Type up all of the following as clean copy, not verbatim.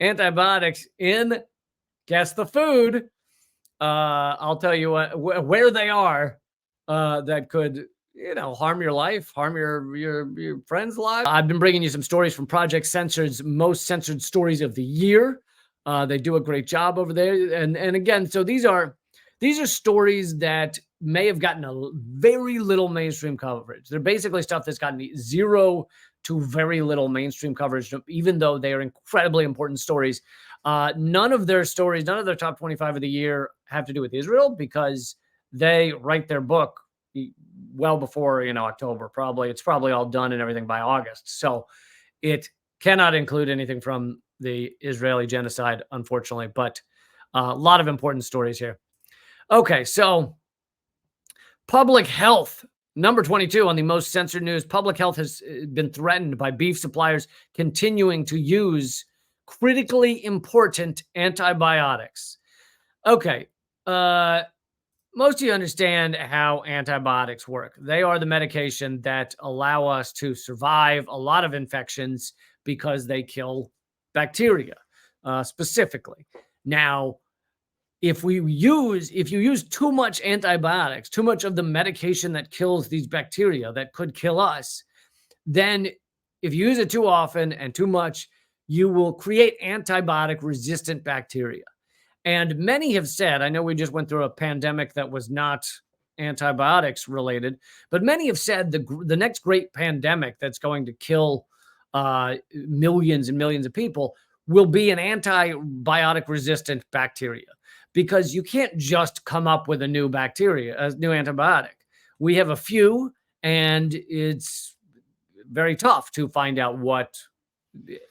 antibiotics in, guess the food. I'll tell you what, where they are, that could, harm your life, harm your friends' lives. I've been bringing you some stories from Project Censored's most censored stories of the year. They do a great job over there, and again, so these are stories that may have gotten a very little mainstream coverage. They're basically stuff that's gotten zero to very little mainstream coverage, even though they are incredibly important stories. None of their stories, none of their top 25 of the year have to do with Israel, because they write their book well before, October. It's probably all done and everything by August. So it cannot include anything from the Israeli genocide, unfortunately, but a lot of important stories here. Okay, so public health. Number 22 on the most censored news. Public health has been threatened by beef suppliers continuing to use critically important antibiotics. Okay, most of you understand how antibiotics work. They are the medication that allow us to survive a lot of infections because they kill bacteria, specifically. Now, if you use too much antibiotics, too much of the medication that kills these bacteria that could kill us, then if you use it too often and too much, you will create antibiotic resistant bacteria. And many have said, I know we just went through a pandemic that was not antibiotics related, but many have said the next great pandemic that's going to kill millions and millions of people will be an antibiotic resistant bacteria, because you can't just come up with a new antibiotic. We have a few, and it's very tough to find out what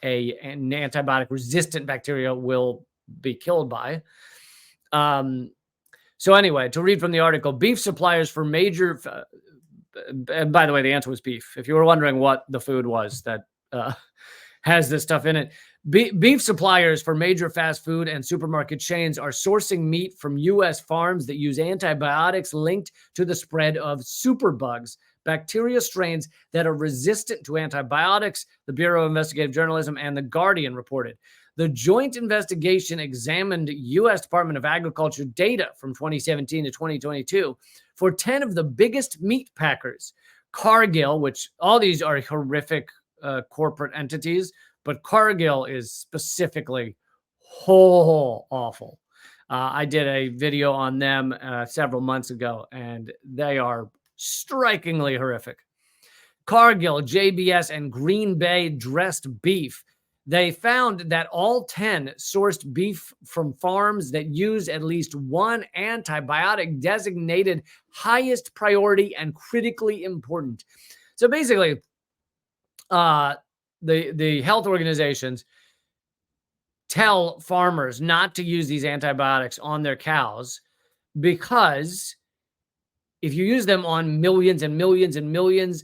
an antibiotic resistant bacteria will be killed by. So anyway, to read from the article, beef suppliers for major, and by the way, the answer was beef. If you were wondering what the food was that has this stuff in it, beef suppliers for major fast food and supermarket chains are sourcing meat from U.S. farms that use antibiotics linked to the spread of superbugs, bacteria strains that are resistant to antibiotics, the Bureau of Investigative Journalism and The Guardian reported. The joint investigation examined U.S. Department of Agriculture data from 2017 to 2022 for 10 of the biggest meat packers. Cargill, which all these are horrific corporate entities, but Cargill is specifically awful. I did a video on them several months ago, and they are strikingly horrific. Cargill, JBS, and Green Bay dressed beef. They found that all 10 sourced beef from farms that use at least one antibiotic designated highest priority and critically important. So basically, the health organizations tell farmers not to use these antibiotics on their cows, because if you use them on millions and millions and millions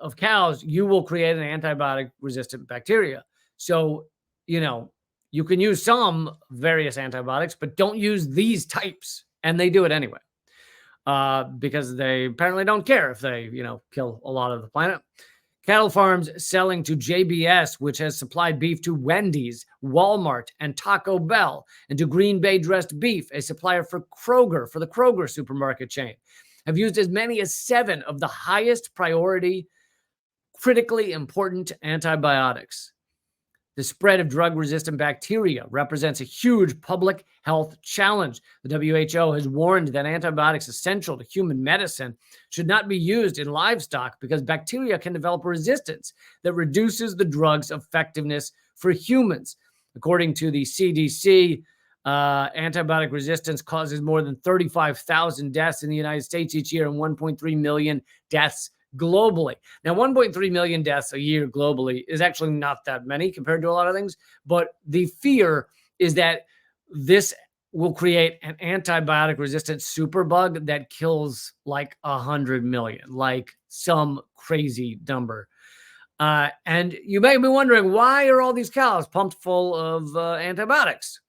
of cows, you will create an antibiotic resistant bacteria. So, you can use some various antibiotics, but don't use these types. And they do it anyway, because they apparently don't care if they, kill a lot of the planet. Cattle farms selling to JBS, which has supplied beef to Wendy's, Walmart, and Taco Bell, and to Green Bay dressed beef, a supplier for Kroger, for the Kroger supermarket chain, have used as many as 7 of the highest priority, critically important antibiotics. The spread of drug-resistant bacteria represents a huge public health challenge. The WHO has warned that antibiotics essential to human medicine should not be used in livestock because bacteria can develop resistance that reduces the drug's effectiveness for humans. According to the CDC, antibiotic resistance causes more than 35,000 deaths in the United States each year and 1.3 million deaths globally. Now, 1.3 million deaths a year globally is actually not that many compared to a lot of things, but the fear is that this will create an antibiotic resistant superbug that kills like 100 million, like some crazy number. And you may be wondering, why are all these cows pumped full of antibiotics?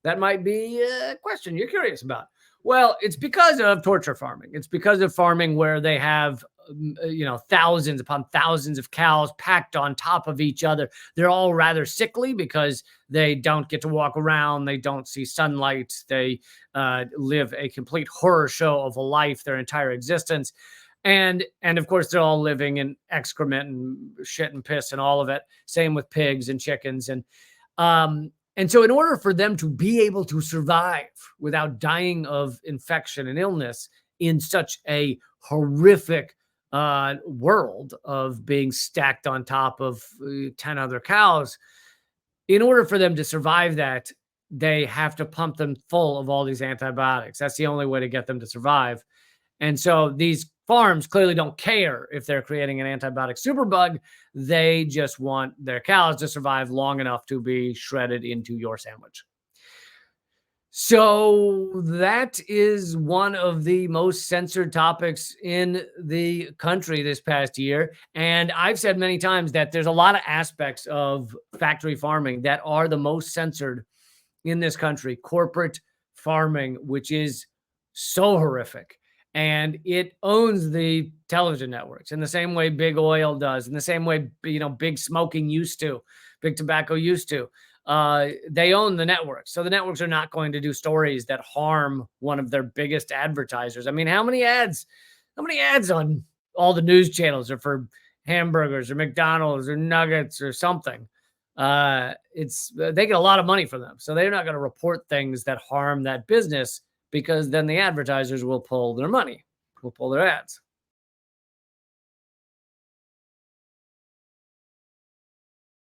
That might be a question you're curious about. Well, it's because of torture farming. It's because of farming where they have thousands upon thousands of cows packed on top of each other. They're all rather sickly because they don't get to walk around. They don't see sunlight. They live a complete horror show of a life their entire existence. And of course, they're all living in excrement and shit and piss and all of it. Same with pigs and chickens. And so in order for them to be able to survive without dying of infection and illness in such a horrific world of being stacked on top of 10 other cows, in order for them to survive that, they have to pump them full of all these antibiotics. That's the only way to get them to survive. And so these farms clearly don't care if they're creating an antibiotic superbug. They just want their cows to survive long enough to be shredded into your sandwich. So that is one of the most censored topics in the country this past year. And I've said many times that there's a lot of aspects of factory farming that are the most censored in this country. Corporate farming, which is so horrific. And it owns the television networks in the same way big oil does, in the same way, big smoking used to, big tobacco used to. They own the networks. So the networks are not going to do stories that harm one of their biggest advertisers. I mean, how many ads on all the news channels are for hamburgers or McDonald's or nuggets or something? They get a lot of money for them. So they're not going to report things that harm that business, because then the advertisers will pull their money, will pull their ads.